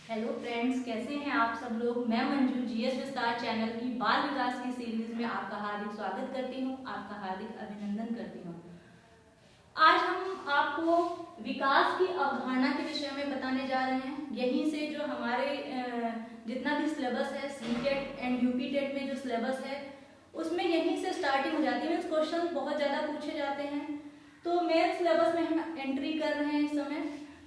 Hello friends, कैसे हैं आप सब लोग। मैं मंजू जीएस विस्तार चैनल की बाल विकास की सीरीज में आपका हार्दिक स्वागत करती हूं, आपका हार्दिक अभिनंदन करती हूं। आज हम आपको विकास की अवधारणा के विषय में बताने जा रहे हैं। यहीं से जो हमारे जितना भी सिलेबस है, सीटेट एंड यूपीटेट में जो सिलेबस है उसमें यहीं से स्टार्टिंग हो जाती है। क्वेश्चन बहुत ज़्यादा पूछे जाते हैं, तो मेन सिलेबस में हम एंट्री कर रहे हैं इस समय।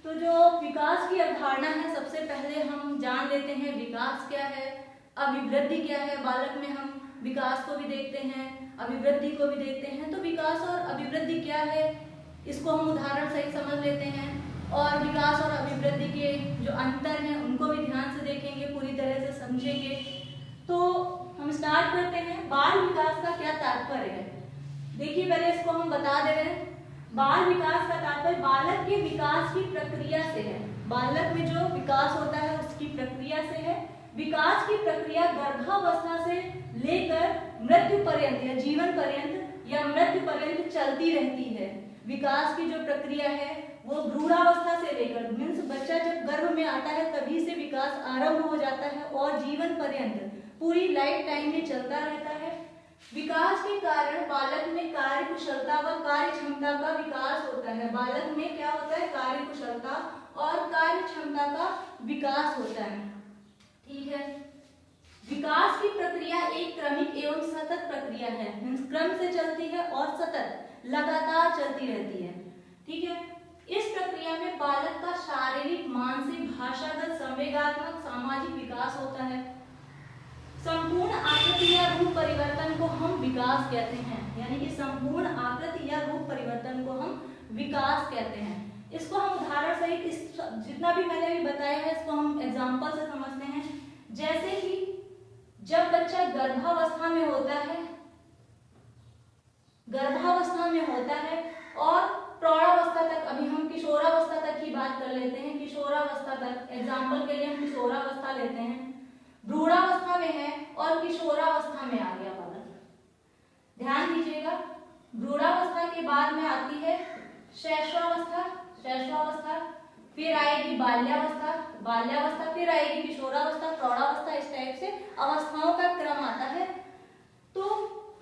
तो जो विकास की अवधारणा है, सबसे पहले हम जान लेते हैं विकास क्या है, अभिवृद्धि क्या है। बालक में हम विकास को भी देखते हैं, अभिवृद्धि को भी देखते हैं। तो विकास और अभिवृद्धि क्या है, इसको हम उदाहरण सहित समझ लेते हैं, और विकास और अभिवृद्धि के जो अंतर हैं उनको भी ध्यान से देखेंगे, पूरी तरह से समझेंगे। तो हम स्टार्ट करते हैं। बाल विकास का क्या तात्पर्य है, देखिए पहले इसको हम बता दे रहे हैं। बाल विकास का तात्पर्य बालक के विकास की प्रक्रिया से है। बालक में जो विकास होता है उसकी प्रक्रिया से है। विकास की प्रक्रिया गर्भावस्था से लेकर मृत्यु पर्यंत या जीवन पर्यंत या मृत्यु पर्यंत चलती रहती है। विकास की जो प्रक्रिया है वो भ्रूणावस्था से लेकर, मीन्स बच्चा जब गर्भ में आता है तभी से विकास आरंभ हो जाता है और जीवन पर्यंत पूरी लाइफ टाइम में चलता रहता है। विकास के कारण बालक में कार्य कुशलता व कार्य क्षमता का विकास होता है। बालक में क्या होता है, कार्य कुशलता और कार्य क्षमता का विकास होता है। ठीक है। विकास की प्रक्रिया एक क्रमिक एवं सतत प्रक्रिया है, मीन्स क्रम से चलती है और सतत लगातार चलती रहती है। ठीक है। इस प्रक्रिया में बालक का शारीरिक, मानसिक, भाषागत, संवेगात्मक, सामाजिक विकास होता है। संपूर्ण आकृति या रूप परिवर्तन को हम विकास कहते हैं, यानी कि संपूर्ण आकृति या रूप परिवर्तन को हम विकास कहते हैं। इसको हम उदाहरण सहित इस जितना भी मैंने अभी बताया है इसको हम एग्जांपल से समझते हैं। जैसे कि जब बच्चा गर्भावस्था में होता है और प्रौढ़ावस्था तक, अभी हम किशोरावस्था तक की बात कर लेते हैं। किशोरावस्था तक एग्जाम्पल के लिए हम किशोरावस्था लेते हैं। भ्रूणावस्था में है और किशोरावस्था में आ गया बालक। ध्यान दीजिएगा, भ्रूणावस्था के बाद में आती है शैशवावस्था, फिर आएगी बाल्यावस्था, फिर आएगी किशोरावस्था, प्रौढ़ावस्था। इस टाइप से अवस्थाओं का क्रम आता है। तो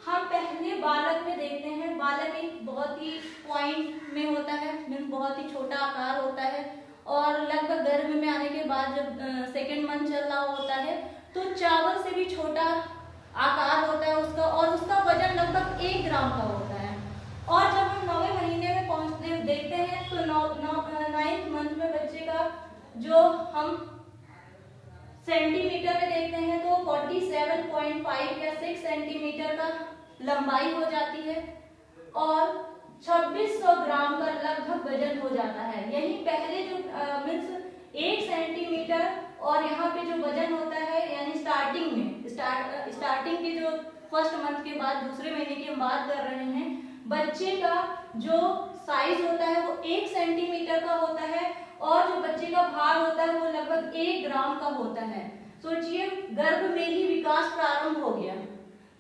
हम पहले बालक में देखते हैं, बालक एक बहुत ही पॉइंट में होता है, मीन्स बहुत ही छोटा आकार होता है, और लगभग गर्भ में आने के बाद जब सेकेंड मंथ चल रहा होता है तो चावल से भी छोटा आकार होता है उसका, और उसका वजन लगभग 1 ग्राम का होता है। और जब हम 9वें महीने में पहुंचते देखते हैं तो 9th मंथ में बच्चे का जो हम सेंटीमीटर में देखते हैं तो 47.5 या 6 सेंटीमीटर का लंबाई हो जाती है और 2600 ग्राम का लगभग वजन हो जाता है। यही पहले जो मीन्स 1 सेंटीमीटर और यहाँ पे जो वजन होता है, यानी स्टार्टिंग में स्टार्टिंग के जो फर्स्ट मंथ के बाद दूसरे महीने की हम बात कर रहे हैं, बच्चे का जो साइज होता है वो 1 सेंटीमीटर का होता है और जो बच्चे का भार होता है वो लगभग 1 ग्राम का होता है। सोचिए, गर्भ में ही विकास प्रारंभ हो गया,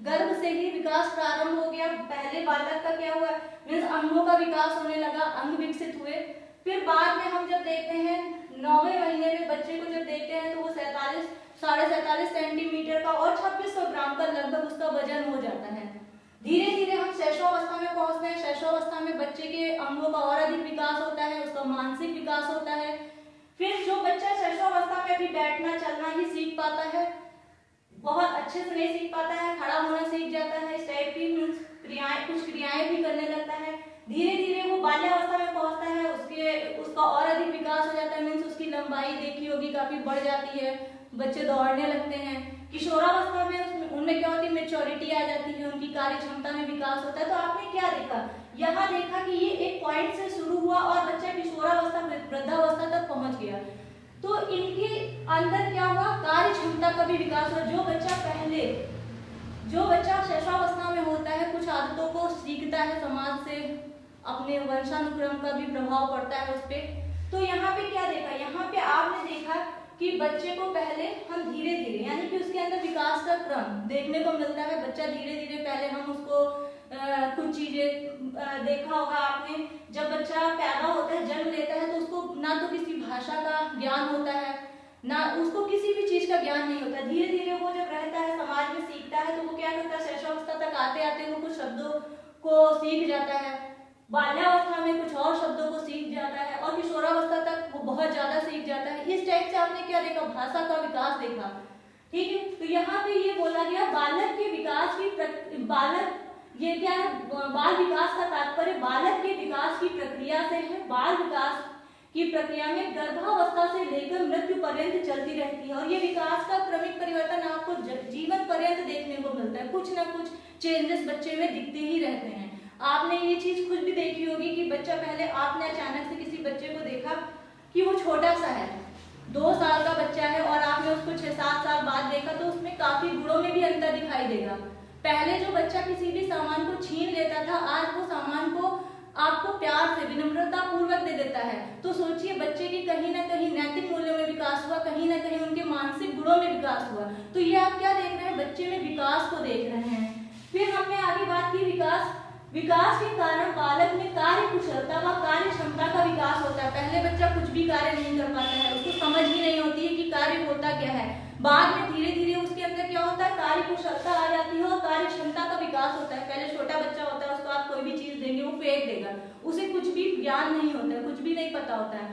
गर्भ से ही विकास प्रारंभ हो गया। पहले बालक का क्या हुआ, मीन्स अंगों का विकास होने लगा, अंग विकसित हुए। फिर बाद में हम जब देखते हैं 9वें महीने में बच्चे को जब देखते हैं तो वो 47 सेंटीमीटर का और 2600 ग्राम का लगभग उसका वजन हो जाता है। धीरे धीरे हम शैशवावस्था में पहुंचते हैं। शैशवावस्था में बच्चे के अंगों का और अधिक विकास होता है, उसका मानसिक विकास होता है। फिर जो बच्चा शैशवावस्था में भी बैठना चलना ही सीख पाता है, बहुत अच्छे से नहीं सीख पाता है, खड़ा होना सीख जाता है, इस टाइप की कुछ क्रियाएं भी करने लगता है। धीरे धीरे वो बाल्यावस्था में पहुंचता है, उसका और अधिक विकास हो जाता है, मीन्स उसकी लंबाई देखी होगी काफी बढ़ जाती है, बच्चे दौड़ने लगते हैं। किशोरावस्था में उनमें क्या होती है, मेच्योरिटी आ जाती है, उनकी कार्य क्षमता में विकास होता है। तो आपने क्या देखा, यहाँ देखा कि ये एक पॉइंट से शुरू हुआ और बच्चा किशोरावस्था वृद्धावस्था तक पहुंच गया। तो इनके अंदर क्या हुआ, कार्य क्षमता का भी विकास हुआ। जो बच्चा शैशवावस्था में होता है कुछ आदतों को सीखता है, समाज से अपने वंशानुक्रम का भी प्रभाव पड़ता है उस पर। तो यहाँ पे क्या देखा, यहाँ पे आपने देखा कि बच्चे को पहले हम धीरे धीरे, यानी कि उसके अंदर विकास का क्रम देखने को मिलता है। बच्चा धीरे धीरे, पहले हम उसको कुछ चीजें देखा होगा आपने, जब बच्चा पैदा होता है, जन्म लेता है तो उसको ना तो किसी भाषा का ज्ञान होता है, ना उसको किसी भी चीज का ज्ञान नहीं होता। धीरे धीरे वो जब रहता है, समाज में सीखता है, तो वो क्या करता है, शैशवावस्था तक आते आते वो कुछ शब्दों को सीख जाता है, बाल्यावस्था में कुछ और शब्दों को सीख जाता है, और किशोरावस्था तक वो बहुत ज्यादा सीख जाता है। इस टाइप से आपने क्या देखा, भाषा का विकास देखा। ठीक है, तो यहाँ पे ये बोला गया बालक के विकास की बालक, ये क्या है, बाल विकास का तात्पर्य बालक के विकास की प्रक्रिया से है। बाल विकास की प्रक्रिया में गर्भावस्था से लेकर मृत्यु पर्यंत चलती रहती है, और ये विकास का क्रमिक परिवर्तन आपको जीवन पर्यंत देखने को मिलता है। कुछ ना कुछ चेंजेस बच्चे में दिखते ही रहते हैं। आपने ये चीज खुद भी देखी होगी कि बच्चा, पहले आपने अचानक से किसी बच्चे को देखा कि वो छोटा सा है, 2 साल का बच्चा है, और आपने उसको 6-7 साल बाद देखा तो उसमें काफी गुणों में भी अंतर दिखाई देगा। पहले जो बच्चा किसी भी सामान को छीन लेता था, आज वो सामान को आपको प्यार से, विनम्रता पूर्वक दे देता है। तो सोचिए बच्चे की कहीं ना कहीं नैतिक मूल्यों में विकास हुआ, कहीं ना कहीं उनके मानसिक गुणों में विकास हुआ। तो ये आप क्या देख रहे हैं, बच्चे में विकास को देख रहे हैं। फिर हमने आगे बात की विकास के कारण बालक में कार्य कुशलता व कार्य क्षमता का विकास होता है। पहले बच्चा कुछ भी कार्य नहीं कर पाता है, उसको समझ ही नहीं होती है कि कार्य होता क्या है। बाद में धीरे धीरे उसके अंदर क्या होता है, कार्य कुशलता आ जाती है और कार्य क्षमता का विकास होता है। पहले छोटा बच्चा होता है, उसको आप कोई भी चीज देंगे वो फेंक देगा, उसे कुछ भी ज्ञान नहीं होता है, कुछ भी नहीं पता होता है।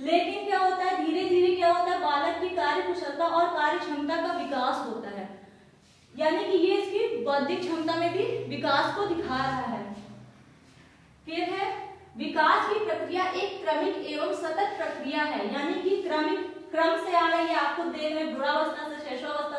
लेकिन क्या होता है, धीरे धीरे क्या होता है, बालक की कार्य कुशलता और कार्य क्षमता का विकास होता है, यानी कि ये इसकी बौद्धिक क्षमता में भी विकास को दिखा रहा है। फिर है विकास की प्रक्रिया एक क्रमिक एवं सतत प्रक्रिया है, यानी कि क्रम से आ रही है। आपको देर में बुढ़ावस्था से शैशवावस्था,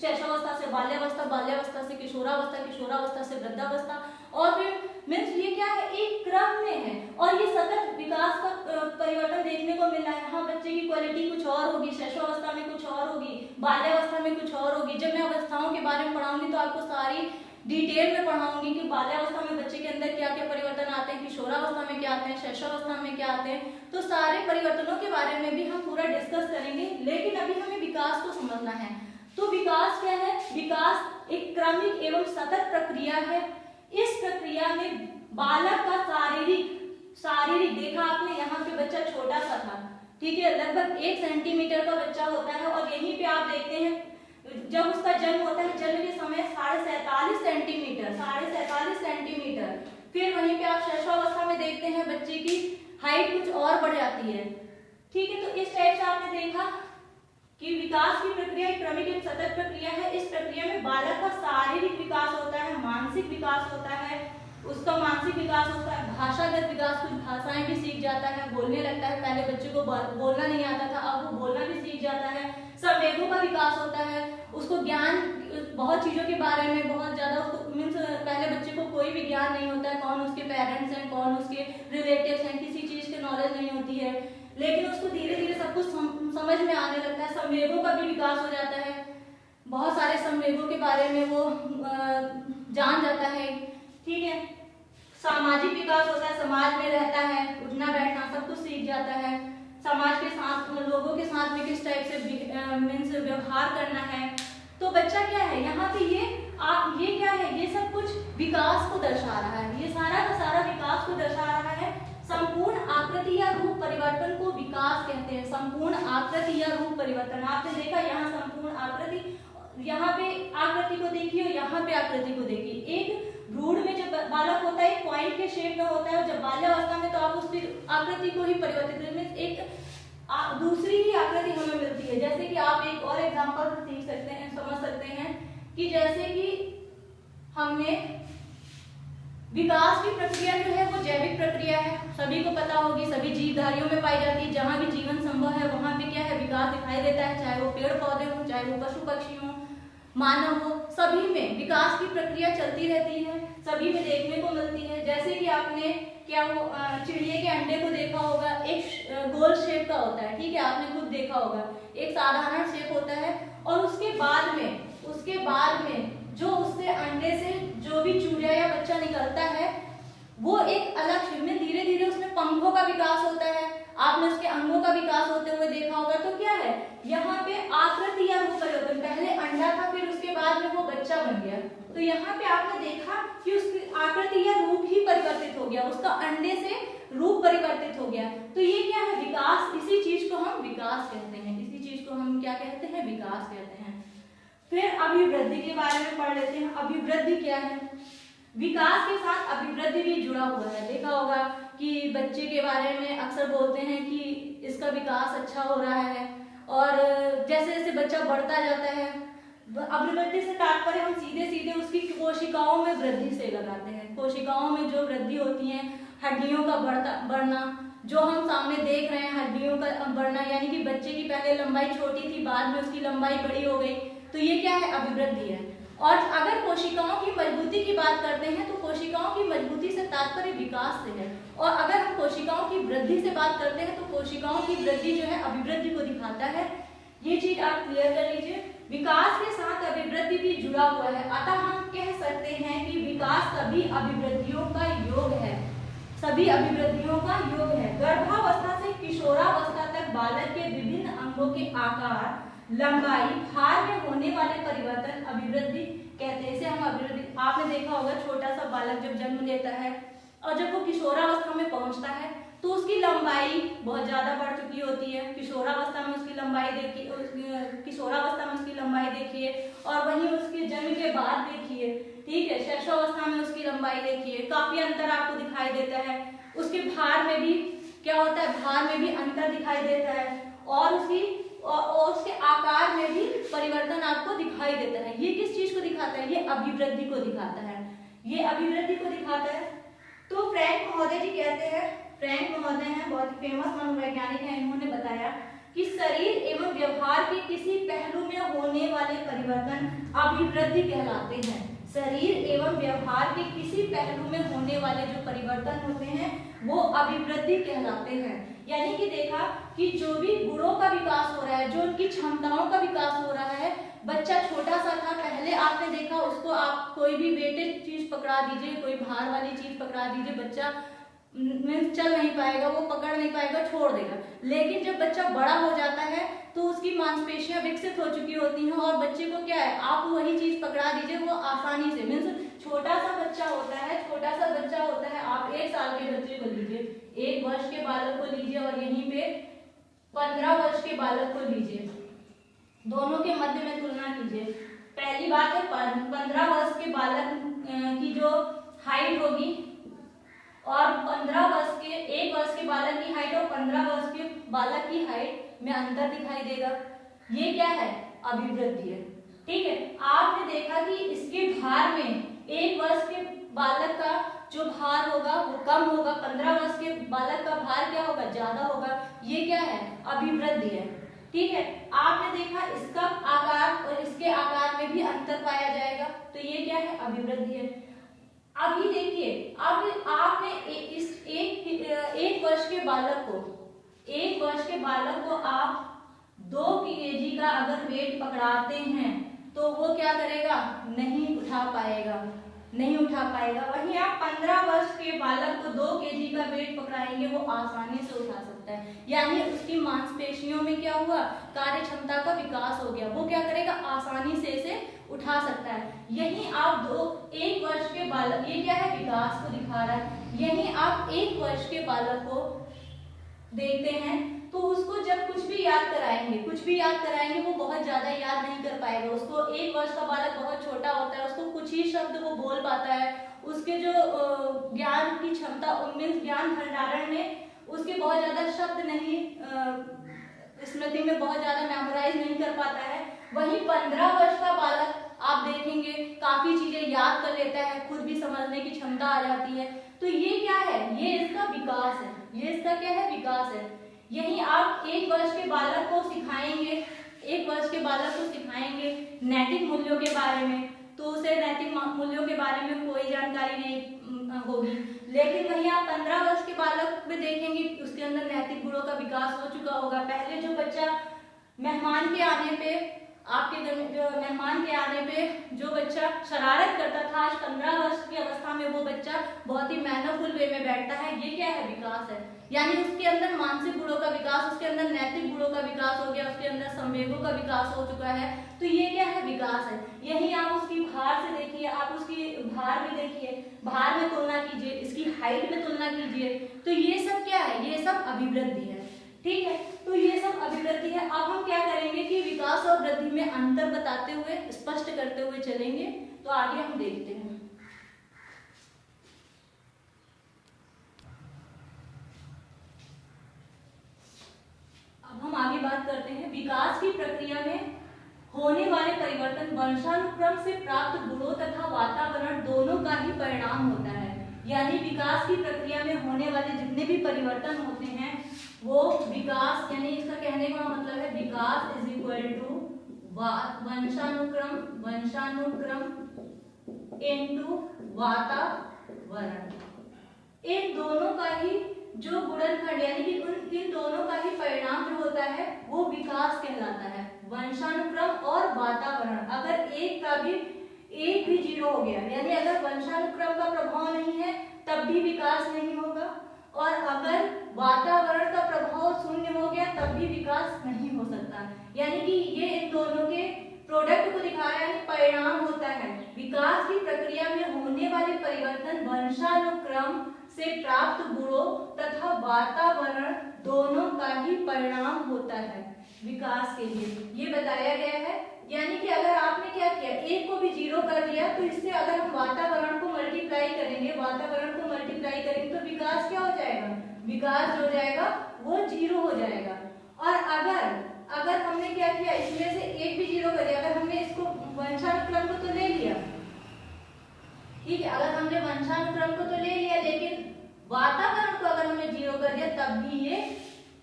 शैशवावस्था से बाल्यावस्था, बाल्यावस्था से किशोरावस्था, किशोरावस्था से वृद्धावस्था, और फिर मीन्स ये क्या है, एक क्रम में है, और ये सतत विकास का परिवर्तन देखने को मिल रहा है। हाँ, बच्चे की क्वालिटी कुछ और होगी, शैशवावस्था में कुछ और होगी, बाल्यावस्था में कुछ और होगी। जब मैं अवस्थाओं के बारे में पढ़ाऊंगी तो आपको सारी डिटेल में पढ़ाऊंगी कि बाल्यावस्था में बच्चे के अंदर क्या क्या परिवर्तन आते हैं, किशोरावस्था में क्या आते हैं, शैशवावस्था में क्या आते हैं। तो सारे परिवर्तनों के बारे में भी हम पूरा डिस्कस करेंगे, लेकिन अभी हमें विकास को समझना है। तो विकास क्या है, विकास एक क्रमिक एवं सतत प्रक्रिया है। इस प्रक्रिया में बालक का शारीरिक देखा आपने, यहाँ पे बच्चा छोटा सा था, ठीक है, लगभग 1 सेंटीमीटर का बच्चा होता है, और यहीं पे आप देखते हैं जब उसका जन्म होता है, जन्म के समय 47.5 सेंटीमीटर। फिर वहीं पे आप शैशवावस्था में देखते हैं बच्चे की हाइट कुछ और बढ़ जाती है। ठीक है, तो इस टाइप से आपने देखा कि विकास की प्रक्रिया एक क्रमिक एवं सतत प्रक्रिया है। इस प्रक्रिया में बालक का शारीरिक विकास होता है, मानसिक विकास होता है, उसका मानसिक विकास होता है, भाषागत विकास, कुछ भाषाएं भी सीख जाता है, बोलने लगता है। पहले बच्चे को बोलना नहीं आता था, अब वो बोलना भी सीख जाता है। संवेगों का विकास होता है, उसको ज्ञान बहुत चीजों के बारे में बहुत ज्यादा, उसको मीन्स पहले बच्चे को कोई भी ज्ञान नहीं होता है, कौन उसके पेरेंट्स हैं, कौन उसके रिलेटिव्स हैं, किसी चीज की नॉलेज नहीं होती है, लेकिन उसको धीरे धीरे सब कुछ समझ में आने लगता है। संवेगों का भी विकास हो जाता है, बहुत सारे संवेगों के बारे में वो जान जाता है। ठीक है, सामाजिक विकास होता है, समाज में रहता है, उठना बैठना सब कुछ सीख जाता है, समाज के साथ, लोगों के साथ में किस टाइप से मीन्स व्यवहार करना है। तो बच्चा क्या है, यहाँ पे ये क्या है, ये सब कुछ विकास को दर्शा रहा है, ये सारा का सारा विकास को दर्शा रहा है। संपूर्ण आकृति या रूप परिवर्तन को विकास कहते हैं। संपूर्ण आकृति या रूप परिवर्तन, आपने देखा यहाँ संपूर्ण आकृति, यहाँ पे आकृति को देखिए और यहाँ पे आकृति को देखिए। एक भ्रूण में जब बालक होता है, एक पॉइंट के शेप में होता है, और जब बाल्यावस्था में तो आप उसकी आकृति को ही परिवर्तित करते, एक दूसरी ही आकृति हमें मिलती है। जैसे कि आप एक और एग्जांपल सीख सकते हैं, समझ सकते हैं कि जैसे कि हमने विकास की प्रक्रिया जो है वो जैविक प्रक्रिया है, सभी को पता होगी, सभी जीवधारियों में पाई जाती है। जहां भी जीवन संभव है वहां पे क्या है, विकास दिखाई देता है, चाहे वो पेड़ पौधे हो, चाहे वो पशु पक्षी हो, मानव हो, सभी में विकास की प्रक्रिया चलती रहती है, सभी में देखने को मिलती है। जैसे कि आपने क्या वो चिड़िया के अंडे को देखा होगा, एक गोल शेप का होता है, ठीक है, आपने खुद देखा होगा, एक साधारण शेप होता है, और उसके बाद में जो उससे अंडे से जो भी चूजा या बच्चा निकलता है वो एक अलग शेप में, धीरे धीरे उसमें पंखों का विकास होता है, आपने उसके अंगों का विकास होते हुए देखा होगा। तो क्या है, यहाँ पे आकृति या रूप परिवर्तन, पहले अंडा था, फिर उसके बाद में वो बच्चा बन गया। तो यहाँ पे आपने देखा कि उसकी आकृति या रूप ही परिवर्तित हो गया, उसका अंडे से रूप परिवर्तित परिवर्तित हो गया। तो ये क्या है? विकास। इसी चीज को हम विकास कहते हैं, इसी चीज को हम क्या कहते हैं? विकास कहते हैं। फिर अभिवृद्धि के बारे में पढ़ लेते हैं। अभिवृद्धि क्या है? विकास के साथ अभिवृद्धि भी जुड़ा हुआ है। देखा होगा कि बच्चे के बारे में अक्सर बोलते हैं कि इसका विकास अच्छा हो रहा है, और जैसे जैसे बच्चा बढ़ता जाता है, अभिवृद्धि से तात्पर्य हम सीधे सीधे उसकी कोशिकाओं में वृद्धि से लगाते हैं। कोशिकाओं में जो वृद्धि होती है, हड्डियों का बढ़ना, जो हम सामने देख रहे हैं हड्डियों का बढ़ना, यानी कि बच्चे की पहले लंबाई छोटी थी, बाद में उसकी लंबाई बड़ी हो गई, तो ये क्या है? अभिवृद्धि है। और अगर कोशिकाओं की मजबूती की बात करते हैं तो कोशिकाओं की मजबूती से तात्पर्य विकास से है। और अगर हम कोशिकाओं की वृद्धि से बात करते हैं तो कोशिकाओं की वृद्धि जो है अभिवृद्धि को दिखाता है। ये चीज आप क्लियर कर लीजिए। विकास के साथ अभिवृद्धि भी जुड़ा हुआ है, अतः हम कह सकते हैं कि विकास सभी अभिवृद्धियों का योग है, सभी अभिवृद्धियों का योग है। गर्भावस्था से किशोरावस्था तक बालक के विभिन्न अंगों के आकार, लंबाई, भार में होने वाले परिवर्तन अभिवृद्धि कहते हैं। इसे हम अभिवृद्धि, आपने देखा होगा छोटा सा बालक जब जन्म लेता है और जब वो किशोरावस्था में पहुंचता है तो उसकी लंबाई बहुत ज्यादा बढ़ चुकी होती है। किशोरावस्था में उसकी लंबाई देखिए, किशोरावस्था में उसकी लंबाई देखिए, और वहीं उसके जन्म के बाद देखिए, ठीक है, शैशवावस्था में उसकी लंबाई देखिए, काफी अंतर आपको दिखाई देता है। उसके भार में भी क्या होता है? भार में भी अंतर दिखाई देता है, और उसके आकार में भी परिवर्तन आपको दिखाई देता है। ये किस चीज को दिखाता है? ये अभिवृद्धि को दिखाता है, ये अभिवृद्धि को दिखाता है। तो फ्रैंक महोदय जी कहते हैं, फ्रैंक महोदय हैं, बहुत ही फेमस मनोवैज्ञानिक हैं, इन्होंने बताया कि शरीर एवं व्यवहार के किसी पहलू में होने वाले परिवर्तन अभिवृद्धि कहलाते हैं। शरीर एवं व्यवहार के किसी पहलू में होने वाले जो परिवर्तन होते हैं वो अभिवृद्धि कहलाते हैं। यानी कि देखा कि जो भी गुणों का विकास हो रहा है, जो उनकी क्षमताओं का विकास हो रहा है, बच्चा छोटा सा था, पहले आपने देखा उसको आप कोई भी वेटेड चीज पकड़ा दीजिए, कोई भार वाली चीज पकड़ा दीजिए, बच्चा चल नहीं पाएगा, वो पकड़ नहीं पाएगा, छोड़ देगा। लेकिन जब बच्चा बड़ा हो जाता है तो उसकी मांसपेशियां विकसित हो चुकी होती हैं, और बच्चे को क्या है, आप वही चीज पकड़ा दीजिए, वो आसानी से, मीन्स छोटा सा बच्चा होता है, छोटा सा बच्चा होता है, आप 1 साल के बच्चे को लीजिए, 1 वर्ष के बालक को लीजिए, और यहीं पे 15 वर्ष के बालक को लीजिए, दोनों के मध्य में तुलना कीजिए। पहली बात है 15 वर्ष के बालक की जो हाइट होगी और 15 वर्ष के, 1 वर्ष के बालक की हाइट और 15 वर्ष के बालक की हाइट में अंतर दिखाई देगा। ये क्या है? अभिवृद्धि है। ठीक है, आपने देखा कि इसके भार में 1 वर्ष के बालक का जो भार होगा वो कम होगा, 15 वर्ष के बालक का भार क्या होगा? ज्यादा होगा। ये क्या है? अभिवृद्धि है। ठीक है, आपने देखा इसका आकार और इसके आकार में भी अंतर पाया जाएगा, तो ये क्या है? अभिवृद्धि है। अभी देखिए, अब आपने इस एक वर्ष के बालक को, 1 वर्ष के बालक को आप 2 kg का अगर वेट पकड़ाते हैं तो वो क्या करेगा? नहीं उठा पाएगा, नहीं उठा पाएगा। वहीं आप 15 वर्ष के बालक को 2 kg का वेट पकड़ाएंगे, वो आसानी से उठा सकता है। यानी उसकी मांसपेशियों में क्या हुआ? कार्य क्षमता का विकास हो गया, वो क्या करेगा? आसानी से इसे उठा सकता है। यही आप 1 वर्ष के बालक, ये क्या है? विकास को दिखा रहा है। यही आप 1 वर्ष के बालक को देखते हैं तो उसको जब कुछ भी याद कराएंगे वो बहुत ज्यादा याद नहीं कर पाएगा। उसको 1 वर्ष का बालक बहुत छोटा होता है, उसको कुछ ही शब्द वो बोल पाता है, उसके जो ज्ञान की क्षमता, मीन्स ज्ञान भंडारण में उसके बहुत ज्यादा शब्द नहीं, स्मृति में बहुत ज्यादा मेमोराइज नहीं कर पाता है। वहीं 15 वर्ष का बालक आप देखेंगे काफी चीजें याद कर लेता है, खुद भी समझने की क्षमता आ जाती है। तो ये क्या है? ये इसका विकास है, ये इसका क्या है? विकास है। यही आप 1 वर्ष के बालक को सिखाएंगे, 1 वर्ष के बालक को सिखाएंगे नैतिक मूल्यों के बारे में, तो उसे नैतिक मूल्यों के बारे में कोई जानकारी नहीं होगी। लेकिन वहीं आप 15 वर्ष के बालक में देखेंगे उसके अंदर नैतिक गुणों का विकास हो चुका होगा। पहले जो बच्चा मेहमान के आने पे, आपके घर में जो मेहमान के आने पे जो बच्चा शरारत करता था, आज 15 वर्ष की अवस्था में वो बच्चा बहुत ही मैनरफुल वे में बैठता है। ये क्या है? विकास है। यानी उसके अंदर मानसिक गुणों का विकास, उसके अंदर नैतिक गुणों का विकास हो गया, उसके अंदर संवेगों का विकास हो चुका है। तो ये क्या है? विकास है। यही आप उसकी भार से देखिए, आप उसकी भार में देखिए, भार में तुलना कीजिए, इसकी हाइट में तुलना कीजिए, तो ये सब क्या है? ये अभिवृद्धि है। ठीक है, तो ये सब अभिवृद्धि है। अब हम क्या करेंगे कि विकास और वृद्धि में अंतर बताते हुए, स्पष्ट करते हुए चलेंगे। तो आगे हम देखते हैं। अब हम आगे बात करते हैं। विकास की प्रक्रिया में होने वाले परिवर्तन वंशानुक्रम से प्राप्त गुणों तथा वातावरण दोनों का ही परिणाम होता है। यानी विकास की प्रक्रिया में होने वाले जितने भी परिवर्तन होते हैं वो विकास, यानी इसका कहने का मतलब है विकास इज इक्वल टू वंशानुक्रम इनटू वातावरण। इन दोनों का ही जो गुणनखंड यानी कि इन दोनों का ही परिणाम जो होता है वो विकास कहलाता है। वंशानुक्रम और वातावरण, अगर एक भी जीरो हो गया, यानी अगर वंशानुक्रम का प्रभाव नहीं है तब भी विकास नहीं होगा, और अगर वातावरण का प्रभाव शून्य हो गया तब भी विकास नहीं हो सकता। यानी कि ये इन दोनों के प्रोडक्ट को दिखा रहा है, यानी परिणाम होता है। विकास की प्रक्रिया में होने वाले परिवर्तन वंशानुक्रम से प्राप्त गुणों तथा वातावरण दोनों का ही परिणाम होता है विकास के लिए, ये बताया गया है। यानी कि अगर आपने क्या किया, एक को भी जीरो कर दिया, तो इससे अगर हम वातावरण को मल्टीप्लाई करेंगे तो विकास क्या हो जाएगा, विकास जो हो जाएगा वो जीरो हो जाएगा। और अगर हमने क्या किया, इसमें से एक भी जीरो कर दिया, अगर हमने इसको वंशानुक्रम को तो ले लिया, ठीक है, अगर हमने वंशानुक्रम को तो ले लिया, लेकिन वातावरण को अगर हमने जीरो कर दिया तब भी ये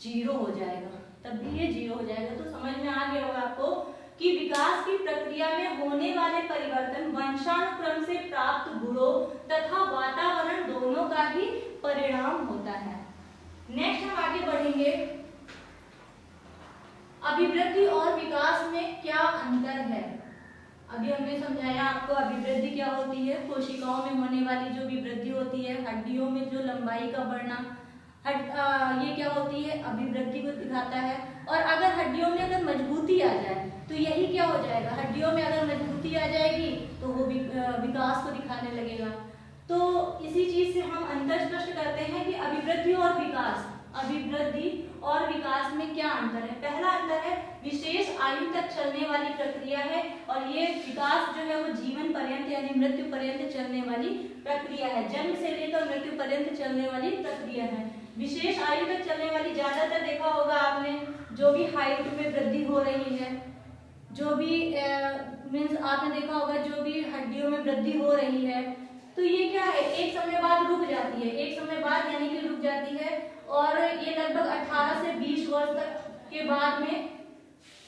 जीरो हो जाएगा, तो समझ में आ गया होगा आपको कि विकास की प्रक्रिया में होने वाले परिवर्तन वंशानुक्रम से प्राप्त गुणों तथा वातावरण दोनों का ही परिणाम होता है। नेक्स्ट हम आगे बढ़ेंगे। अभिवृद्धि और विकास में क्या अंतर है। अभी हमने समझाया आपको अभिवृद्धि क्या होती है, कोशिकाओं में होने वाली जो भी वृद्धि होती है, हड्डियों में जो लंबाई का बढ़ना, ये क्या होती है, अभिवृद्धि को दिखाता है। और अगर हड्डियों में अगर मजबूती आ जाए तो यही क्या हो जाएगा, हड्डियों में अगर मजबूती आ जाएगी तो वो विकास को दिखाने लगेगा। तो इसी चीज से हम अंतर स्पष्ट करते हैं कि अभिवृद्धि और विकास में क्या अंतर है। पहला अंतर है विशेष आयु तक चलने वाली प्रक्रिया है, और ये विकास जो है वो जीवन पर्यंत यानी मृत्यु पर्यंत चलने वाली प्रक्रिया है। जन्म से लेकर मृत्यु पर्यंत चलने वाली प्रक्रिया है। विशेष आयु तक चलने वाली, ज्यादातर देखा होगा आपने, जो भी हाइट में वृद्धि हो रही है, जो भी मीन्स आपने देखा होगा जो भी हड्डियों में वृद्धि हो रही है, तो ये क्या है, एक समय बाद रुक जाती है, एक समय बाद यानी कि रुक जाती है, और ये लगभग 18 से 20 वर्ष तक के बाद में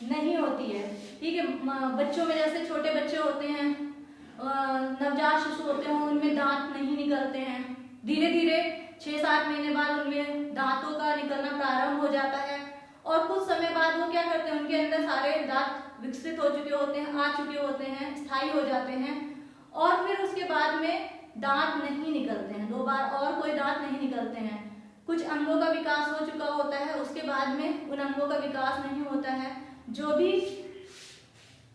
नहीं होती है। ठीक है, बच्चों में जैसे छोटे बच्चे होते हैं, नवजात शिशु होते हैं, उनमें दांत नहीं निकलते हैं, धीरे धीरे 6-7 महीने बाद उनमें दांतों का निकलना प्रारंभ हो जाता है, और कुछ समय बाद वो क्या करते हैं, उनके अंदर सारे दांत विकसित हो चुके होते हैं, आ चुके होते हैं, स्थायी हो जाते हैं, और फिर उसके बाद में दांत नहीं निकलते हैं, 2 बार और कोई दांत नहीं निकलते हैं। कुछ अंगों का विकास हो चुका होता है, उसके बाद में उन अंगों का विकास नहीं होता है। जो भी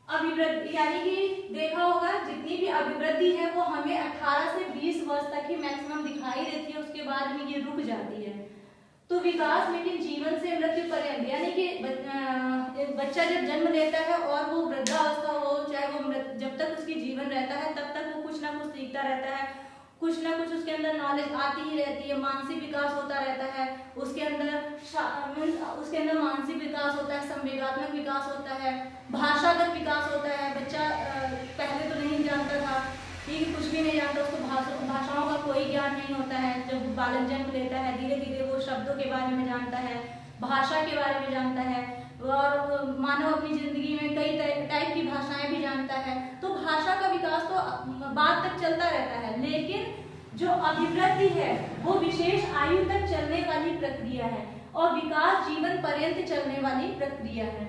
अभिवृद्धि, यानी कि देखा होगा जितनी भी अभिवृद्धि है वो हमें 18 से 20 वर्ष तक ही मैक्सिमम दिखाई देती है, उसके बाद में ये रुक जाती है। तो विकास लेकिन जीवन से मृत्यु पर्यंत, यानी कि बच्चा जब जन्म लेता है और वो वृद्धावस्था हो, चाहे वो जब तक उसकी जीवन रहता है तब तक वो कुछ ना कुछ सीखता रहता है, कुछ ना कुछ उसके अंदर नॉलेज आती ही रहती है, मानसिक विकास होता रहता है, उसके अंदर मानसिक विकास होता है, संवेगात्मक विकास होता है, भाषागत विकास होता है। बच्चा पहले तो नहीं जानता था, ठीक है, कुछ भी नहीं जानता, उसको भाषाओं का कोई ज्ञान नहीं होता है। जब बालक जन्म लेता है धीरे धीरे वो शब्दों के बारे में जानता है, भाषा के बारे में जानता है, और मानव अपनी जिंदगी में कई टाइप की भाषाएं भी जानता है। तो भाषा का विकास तो बाद तक चलता रहता है, लेकिन जो अभिवृद्धि है वो विशेष आयु तक चलने वाली प्रक्रिया है, और विकास जीवन पर्यंत चलने वाली प्रक्रिया है।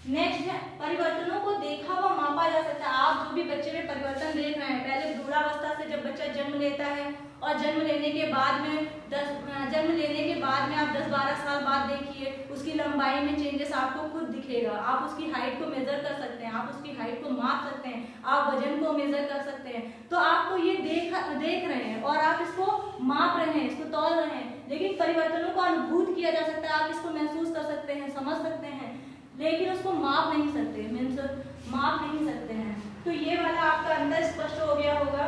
नेक्स्ट है परिवर्तनों को देखा व मापा जा सकता है। आप जो भी बच्चे में परिवर्तन देख रहे हैं, पहले भ्रूणावस्था से जब बच्चा जन्म लेता है और जन्म लेने के बाद में आप 10-12 साल बाद देखिए उसकी लंबाई में चेंजेस आपको खुद सीखेगा। आप उसकी हाइट को मेजर कर सकते हैं, आप उसकी हाइट को माप सकते हैं, आप वजन को मेजर कर सकते हैं। तो आपको ये देख रहे हैं और आप इसको माप रहे हैं, इसको तौल रहे हैं, लेकिन परिवर्तनों को अनुभूत किया जा सकता है, आप इसको महसूस कर सकते हैं, समझ सकते हैं, लेकिन उसको माप नहीं सकते, मीन्स माप नहीं सकते हैं। तो ये वाला आपका अंदर स्पष्ट हो गया होगा।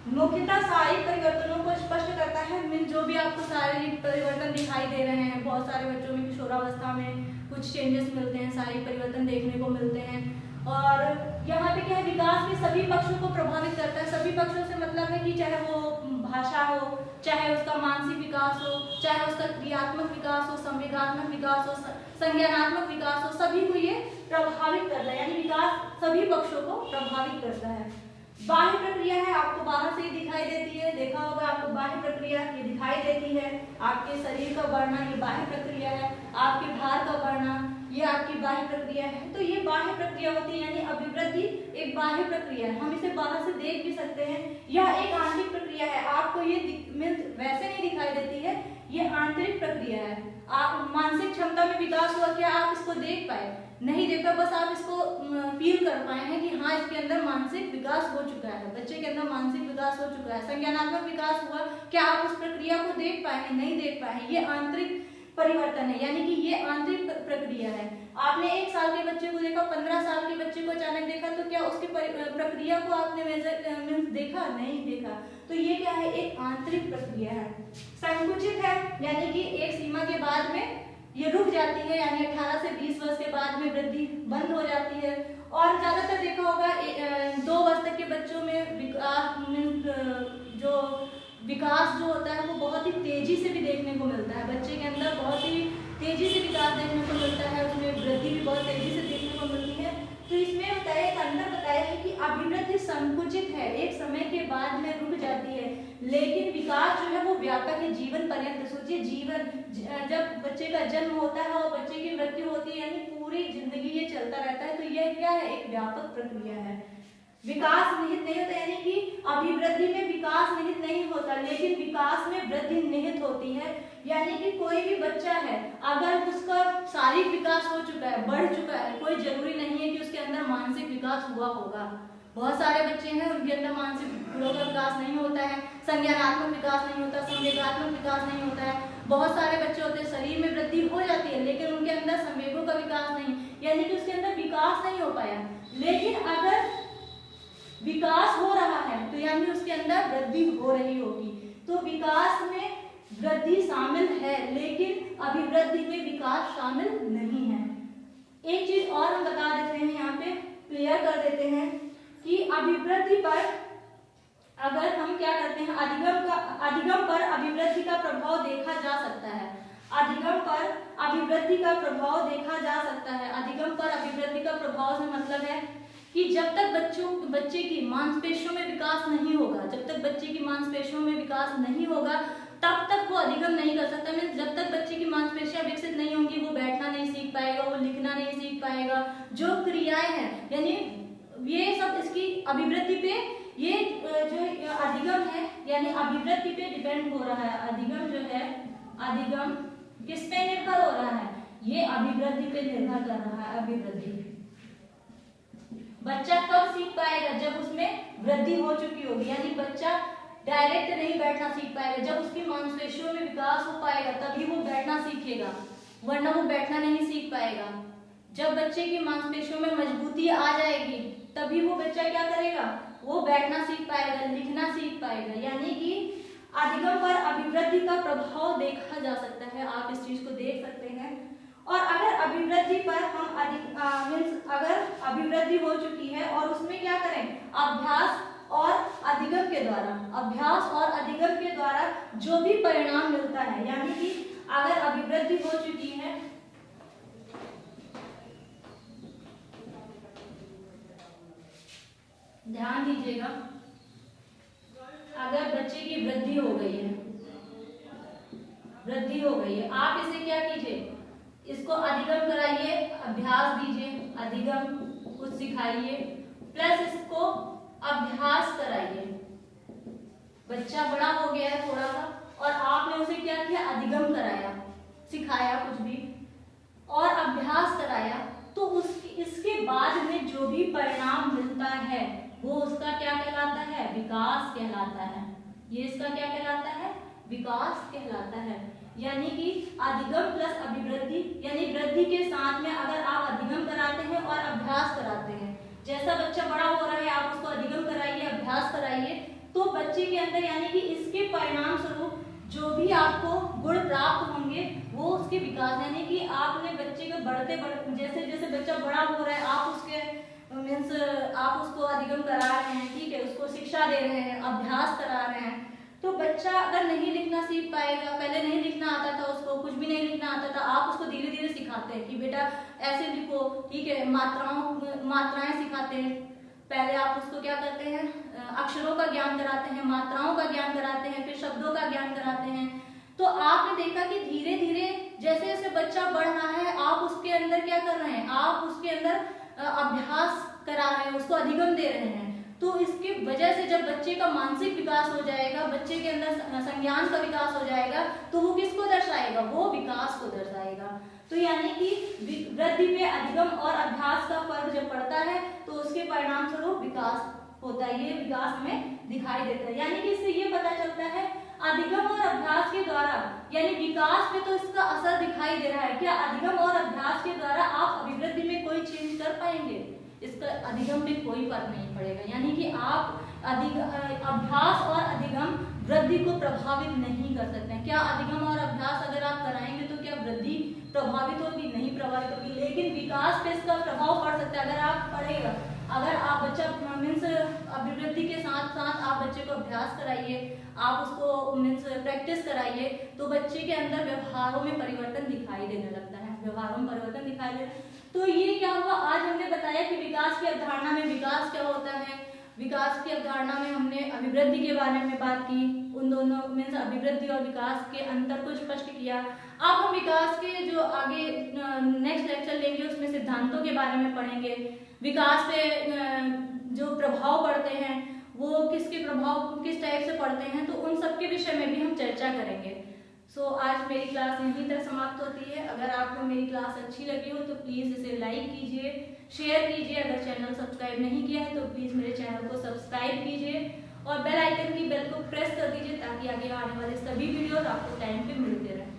मुख्यतः शारीरिक परिवर्तनों को स्पष्ट करता है, मीन्स जो भी आपको शारीरिक परिवर्तन दिखाई दे रहे हैं, बहुत सारे बच्चों में किशोरावस्था में कुछ चेंजेस मिलते हैं, शारीरिक परिवर्तन देखने को मिलते हैं। और यहाँ पे क्या है, विकास के सभी पक्षों को प्रभावित करता है। सभी पक्षों से मतलब है कि चाहे वो भाषा हो, चाहे उसका मानसिक विकास हो, चाहे उसका क्रियात्मक विकास हो, संवेगात्मक विकास हो, संज्ञानात्मक विकास हो, सभी को ये प्रभावित करता है, यानी विकास सभी पक्षों को प्रभावित करता है। बाह्य प्रक्रिया है, आपको बाहर से ही दिखाई देती है, देखा होगा आपको बाह्य प्रक्रिया ये दिखाई देती है। आपके शरीर का बढ़ना ये बाह्य प्रक्रिया है, आपके भार का बढ़ना ये आपकी बाह्य प्रक्रिया है। तो ये बाह्य प्रक्रिया होती है, यानी अभिवृद्धि एक बाह्य प्रक्रिया है, हम इसे बाहर से देख भी सकते हैं। यह एक आंतरिक प्रक्रिया है, आपको ये वैसे नहीं दिखाई देती है, ये आंतरिक प्रक्रिया है। आप मानसिक क्षमता में विकास हुआ, क्या आप इसको देख पाए? नहीं देखा, बस आप इसको फील कर पाए हैं कि हाँ इसके अंदर मानसिक विकास हो चुका है, बच्चे के अंदर मानसिक विकास हो चुका है। संज्ञानात्मक विकास हुआ, क्या आप उस प्रक्रिया को देख पाए हैं? नहीं देख पाए हैं। ये आंतरिक परिवर्तन है, यानी कि ये आंतरिक प्रक्रिया है। आपने 1 साल के बच्चे को देखा, 15 साल के बच्चे को अचानक देखा, तो क्या उसकी प्रक्रिया को आपने मेजर देखा? नहीं देखा। तो ये क्या है, एक आंतरिक प्रक्रिया है। संकुचित है, यानी कि एक सीमा के बाद में ये रुक जाती है, यानी 18 से 20 वर्ष के बाद में वृद्धि बंद हो जाती है। और ज्यादातर देखा होगा 2 वर्ष तक के बच्चों में विकास जो होता है वो बहुत ही तेजी से भी देखने को मिलता है। बच्चे के अंदर बहुत ही तेजी से विकास देखने को मिलता है, उसमें वृद्धि भी बहुत तेजी से देखने को मिलती है। तो इसमें अंदर बताया है कि अभिवृद्धि संकुचित है, एक समय के बाद में रुक जाती है, लेकिन विकास जो है वो व्यापक है, जीवन पर्यंत। सोचिए, जीवन जब बच्चे का जन्म होता है और बच्चे की मृत्यु होती है, यानी पूरी जिंदगी ये चलता रहता है। तो यह क्या है, एक व्यापक प्रक्रिया है। विकास निहित नहीं होता, यानी कि अभिवृद्धि में विकास निहित नहीं होता, लेकिन विकास में वृद्धि निहित होती है। यानी कि कोई भी बच्चा है, अगर उसका शारीरिक विकास हो चुका है, बढ़ चुका है, कोई जरूरी नहीं है कि उसके अंदर मानसिक विकास हुआ होगा। बहुत सारे बच्चे हैं उनके अंदर मानसिक गुणों का विकास नहीं होता है, संज्ञानात्मक विकास नहीं होता, संवेगात्मक विकास नहीं होता है। बहुत सारे बच्चे होते हैं शरीर में वृद्धि हो जाती है, लेकिन उनके अंदर संवेगों का विकास नहीं, यानी कि उसके अंदर विकास नहीं हो पाया। लेकिन अगर विकास हो रहा है तो यानी उसके अंदर वृद्धि हो रही होगी। तो विकास में वृद्धि शामिल है, लेकिन अभिवृद्धि में विकास शामिल नहीं है। एक चीज और हम बता देते हैं, यहाँ पे क्लियर कर देते हैं कि अभिवृद्धि पर अगर हम क्या करते हैं, अधिगम पर अभिवृद्धि का प्रभाव देखा जा सकता है। अधिगम पर अभिवृद्धि का प्रभाव देखा जा सकता है। अधिगम पर अभिवृद्धि का प्रभाव से मतलब है कि जब तक बच्चे की मांसपेशियों में विकास नहीं होगा, जब तक बच्चे की मांसपेशियों में विकास नहीं होगा, तब तक वो अधिगम नहीं कर सकता। मीन्स जब तक बच्चे की मांसपेशियां विकसित नहीं होंगी, वो बैठना नहीं सीख पाएगा, वो लिखना नहीं सीख पाएगा। जो क्रियाएं हैं, यानी ये सब इसकी अभिवृद्धि पे, ये जो अधिगम है यानी अभिवृद्धि पे डिपेंड हो रहा है। अधिगम जो है, अधिगम किस पे निर्भर हो रहा है? ये अभिवृद्धि पे निर्भर कर रहा है। अभिवृद्धि बच्चा कब सीख पाएगा? जब उसमें वृद्धि हो चुकी होगी, यानी बच्चा डायरेक्ट नहीं बैठना सीख पाएगा। जब उसकी मांसपेशियों में विकास हो पाएगा तभी वो बैठना सीखेगा, वरना वो बैठना नहीं सीख पाएगा। जब बच्चे की मांसपेशियों में मजबूती आ जाएगी तभी वो बच्चा क्या करेगा? वो बैठना सीख पाएगा, लिखना सीख पाएगा। यानी कि अधिगम पर अभिवृद्धि का प्रभाव देखा जा सकता है, आप इस चीज को देख सकते हैं। और अगर अभिवृद्धि पर हम अगर अभिवृद्धि हो चुकी है और उसमें क्या करें? अभ्यास और अधिगम के द्वारा, अभ्यास और अधिगम के द्वारा जो भी परिणाम मिलता है, यानी कि अगर अभिवृद्धि हो चुकी है, ध्यान दीजिएगा, अगर बच्चे की वृद्धि हो गई है, वृद्धि हो गई है, आप इसे क्या कीजिए? इसको अधिगम कराइए, अभ्यास दीजिए, अधिगम कुछ सिखाइए, प्लस इसको अभ्यास कराइए। बच्चा बड़ा हो गया है थोड़ा सा और आपने उसे क्या किया? अधिगम कराया, सिखाया कुछ भी और अभ्यास कराया, तो इसके बाद में जो भी परिणाम मिलता है वो उसका क्या कहलाता है? विकास कहलाता है। ये इसका क्या कहलाता है? विकास कहलाता है। यानी कि अधिगम प्लस अभिवृद्धि, यानी वृद्धि के साथ में अगर आप अधिगम कराते हैं और अभ्यास कराते हैं, जैसा बच्चा बड़ा हो रहा है आप उसको अधिगम कराइए, अभ्यास कराइए, तो बच्चे के अंदर यानी कि इसके परिणाम स्वरूप जो भी आपको गुण प्राप्त होंगे वो उसके विकास, यानी कि आपने बच्चे को बढ़ते जैसे जैसे बच्चा बड़ा हो रहा है आप उसके मीन्स आप उसको अधिगम करा रहे हैं, ठीक है, उसको शिक्षा दे रहे हैं, अभ्यास करा रहे हैं, तो बच्चा अगर नहीं लिखना सीख पाएगा, पहले नहीं लिखना आता था उसको, कुछ भी नहीं लिखना आता था, आप उसको धीरे धीरे सिखाते हैं कि बेटा ऐसे लिखो, ठीक है, मात्राएं सिखाते हैं। पहले आप उसको क्या करते हैं? अक्षरों का ज्ञान कराते हैं, मात्राओं का ज्ञान कराते हैं, फिर शब्दों का ज्ञान कराते हैं। तो आपने देखा कि धीरे धीरे जैसे जैसे बच्चा बढ़ रहा है आप उसके अंदर क्या कर रहे हैं? आप उसके अंदर अभ्यास करा रहे हैं, उसको अधिगम दे रहे हैं। तो इसकी वजह से जब बच्चे का मानसिक विकास हो जाएगा, बच्चे के अंदर संज्ञान का विकास हो जाएगा, तो वो किसको दर्शाएगा? वो विकास को दर्शाएगा। तो यानी कि वृद्धि पे अधिगम और अभ्यास का फर्क जब पड़ता है तो उसके परिणाम स्वरूप विकास होता है, ये विकास हमें दिखाई देता है। यानी कि इससे ये पता चलता है अधिगम और अभ्यास के द्वारा, यानी विकास पे तो इसका असर दिखाई दे रहा है। क्या अधिगम और अभ्यास के द्वारा आप अभिवृद्धि में कोई चेंज कर पाएंगे? इसका अधिगम में कोई फर्क नहीं पड़ेगा। यानी कि आप अभ्यास और अधिगम वृद्धि को प्रभावित नहीं कर सकते हैं। क्या अधिगम और अभ्यास अगर आप कराएंगे तो क्या वृद्धि प्रभावित होगी? नहीं प्रभावित होगी, लेकिन विकास पे इसका प्रभाव पड़ सकता है। अगर आप पढ़ेगा, अगर आप बच्चा मीन्स अभिवृद्धि के साथ साथ आप बच्चे को अभ्यास कराइए, आप उसको मीन्स प्रैक्टिस कराइए, तो बच्चे के अंदर व्यवहारों में परिवर्तन दिखाई देने लगता है, व्यवहारों में परिवर्तन दिखाई दे। तो ये क्या हुआ? आज हमने बताया कि विकास की अवधारणा में विकास क्या होता है। विकास की अवधारणा में हमने अभिवृद्धि के बारे में बात की, उन दोनों मीन्स अभिवृद्धि और विकास के अंतर को स्पष्ट किया। अब हम विकास के जो आगे नेक्स्ट लेक्चर लेंगे उसमें सिद्धांतों के बारे में पढ़ेंगे। विकास पे जो प्रभाव पड़ते हैं वो किसके प्रभाव किस टाइप से पड़ते हैं, तो उन सब के विषय में भी हम चर्चा करेंगे। आज मेरी क्लास यहीं तक समाप्त होती है। अगर आपको मेरी क्लास अच्छी लगी हो तो प्लीज़ इसे लाइक कीजिए, शेयर कीजिए। अगर चैनल सब्सक्राइब नहीं किया है तो प्लीज़ मेरे चैनल को सब्सक्राइब कीजिए और बेल आइकन की बेल को प्रेस कर दीजिए ताकि आगे आने वाले सभी वीडियोस आपको टाइम पे मिलते रहें।